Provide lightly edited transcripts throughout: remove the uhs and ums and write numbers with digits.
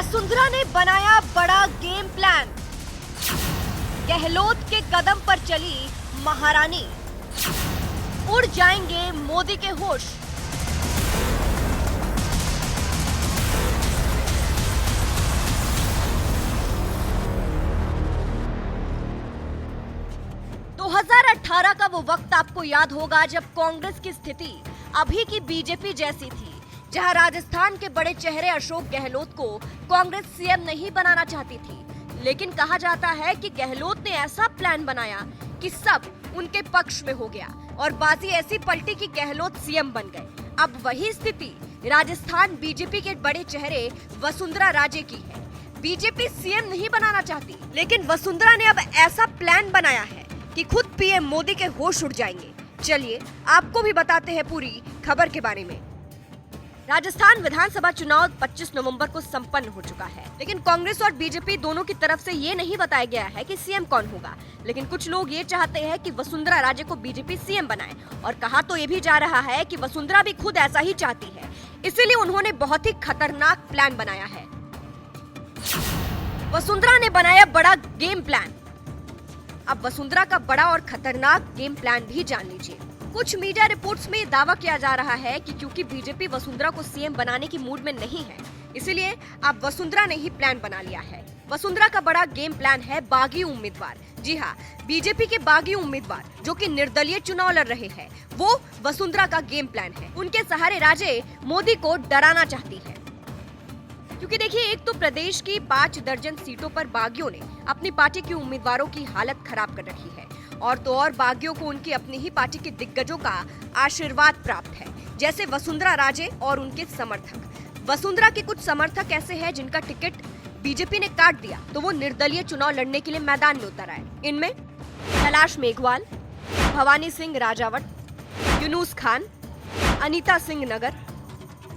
वसुंधरा ने बनाया बड़ा गेम प्लान। गहलोत के कदम पर चली महारानी। उड़ जाएंगे मोदी के होश। तो 2018 का वो वक्त आपको याद होगा जब कांग्रेस की स्थिति अभी की बीजेपी जैसी थी, जहां राजस्थान के बड़े चेहरे अशोक गहलोत को कांग्रेस सीएम नहीं बनाना चाहती थी। लेकिन कहा जाता है कि गहलोत ने ऐसा प्लान बनाया कि सब उनके पक्ष में हो गया और बाजी ऐसी पलटी कि गहलोत सीएम बन गए। अब वही स्थिति राजस्थान बीजेपी के बड़े चेहरे वसुंधरा राजे की है। बीजेपी सीएम नहीं बनाना चाहती, लेकिन वसुंधरा ने अब ऐसा प्लान बनाया है कि खुद पीएम मोदी के होश उड़ जाएंगे। चलिए आपको भी बताते हैं पूरी खबर के बारे में। राजस्थान विधानसभा चुनाव 25 नवंबर को संपन्न हो चुका है, लेकिन कांग्रेस और बीजेपी दोनों की तरफ से ये नहीं बताया गया है कि सीएम कौन होगा। लेकिन कुछ लोग ये चाहते हैं कि वसुंधरा राजे को बीजेपी सीएम बनाए, और कहा तो ये भी जा रहा है कि वसुंधरा भी खुद ऐसा ही चाहती है, इसीलिए उन्होंने बहुत ही खतरनाक प्लान बनाया है। वसुंधरा ने बनाया बड़ा गेम प्लान। अब वसुंधरा का बड़ा और खतरनाक गेम प्लान भी जान लीजिए। कुछ मीडिया रिपोर्ट्स में दावा किया जा रहा है कि क्योंकि बीजेपी वसुंधरा को सीएम बनाने की मूड में नहीं है, इसीलिए अब वसुंधरा ने ही प्लान बना लिया है। वसुंधरा का बड़ा गेम प्लान है बागी उम्मीदवार। जी हाँ, बीजेपी के बागी उम्मीदवार जो कि निर्दलीय चुनाव लड़ रहे हैं, वो वसुंधरा का गेम प्लान है। उनके सहारे राजे मोदी को डराना चाहती है, क्योंकि देखिए, एक तो प्रदेश की 5 दर्जन सीटों पर बागियों ने अपनी पार्टी के उम्मीदवारों की हालत खराब कर रखी है, और तो और बागियों को उनकी अपनी ही पार्टी के दिग्गजों का आशीर्वाद प्राप्त है, जैसे वसुंधरा राजे और उनके समर्थक। वसुंधरा के कुछ समर्थक ऐसे हैं जिनका टिकट बीजेपी ने काट दिया, तो वो निर्दलीय चुनाव लड़ने के लिए मैदान में उतर आए। इनमें कैलाश मेघवाल, भवानी सिंह राजावट, यूनुस खान, अनीता सिंह नगर,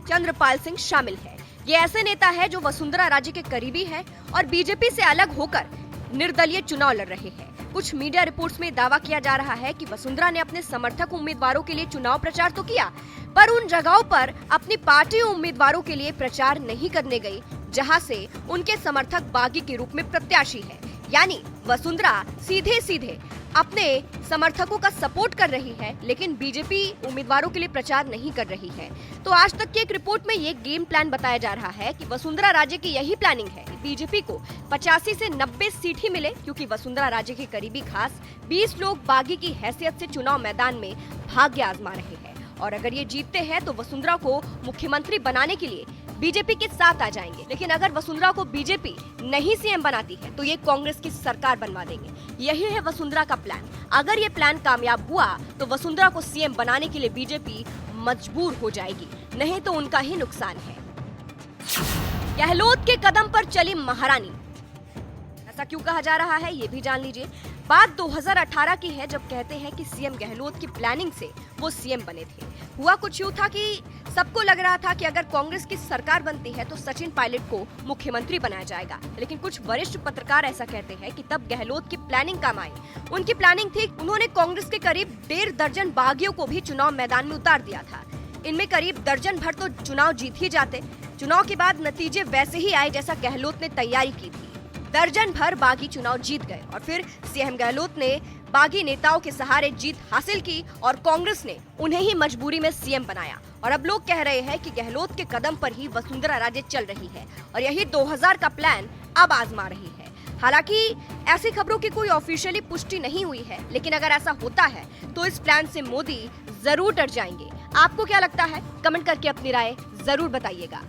चंद्रपाल सिंह शामिल है। ये ऐसे नेता है जो वसुंधरा राजे के करीबी है और बीजेपी से अलग होकर निर्दलीय चुनाव लड़ रहे हैं। कुछ मीडिया रिपोर्ट्स में दावा किया जा रहा है कि वसुंधरा ने अपने समर्थक उम्मीदवारों के लिए चुनाव प्रचार तो किया, पर उन जगहों पर अपनी पार्टी उम्मीदवारों के लिए प्रचार नहीं करने गई जहां से उनके समर्थक बागी के रूप में प्रत्याशी है। यानी वसुंधरा सीधे सीधे अपने समर्थकों का सपोर्ट कर रही है, लेकिन बीजेपी उम्मीदवारों के लिए प्रचार नहीं कर रही है। तो आज तक की एक रिपोर्ट में ये गेम प्लान बताया जा रहा है कि वसुंधरा राजे की यही प्लानिंग है कि बीजेपी को 85 से 90 सीट ही मिले, क्योंकि वसुंधरा राजे के करीबी खास 20 लोग बागी की हैसियत से चुनाव मैदान में भाग्य आजमा रहे हैं, और अगर ये जीतते हैं तो वसुंधरा को मुख्यमंत्री बनाने के लिए बीजेपी के साथ आ जाएंगे। लेकिन अगर वसुंधरा को बीजेपी नहीं सीएम बनाती है तो ये कांग्रेस की सरकार बनवा देंगे। यही है वसुंधरा का प्लान। अगर ये प्लान कामयाब हुआ तो वसुंधरा को सीएम बनाने के लिए बीजेपी मजबूर हो जाएगी, नहीं तो उनका ही नुकसान है। गहलोत के कदम पर चली महारानी। ऐसा क्यों कहा जा रहा है ये भी जान लीजिए। बात 2018 की है, जब कहते हैं कि सीएम गहलोत की प्लानिंग से वो सीएम बने थे। हुआ कुछ यूं था कि सबको लग रहा था कि अगर कांग्रेस की सरकार बनती है तो सचिन पायलट को मुख्यमंत्री बनाया जाएगा, लेकिन कुछ वरिष्ठ पत्रकार ऐसा कहते हैं कि तब गहलोत की प्लानिंग काम आई। उनकी प्लानिंग थी, उन्होंने कांग्रेस के करीब 1.5 दर्जन बागियों को भी चुनाव मैदान में उतार दिया था। इनमें करीब दर्जन भर तो चुनाव जीत ही जाते। चुनाव के बाद नतीजे वैसे ही आए जैसा गहलोत ने तैयारी की थी। दर्जन भर बागी चुनाव जीत गए, और फिर सीएम गहलोत ने बागी नेताओं के सहारे जीत हासिल की और कांग्रेस ने उन्हें ही मजबूरी में सीएम बनाया। और अब लोग कह रहे हैं कि गहलोत के कदम पर ही वसुंधरा राजे चल रही है, और यही 2000 का प्लान अब आजमा रही है। हालांकि ऐसी खबरों की कोई ऑफिशियली पुष्टि नहीं हुई है, लेकिन अगर ऐसा होता है तो इस प्लान से मोदी जरूर डर जाएंगे। आपको क्या लगता है? कमेंट करके अपनी राय जरूर बताइएगा।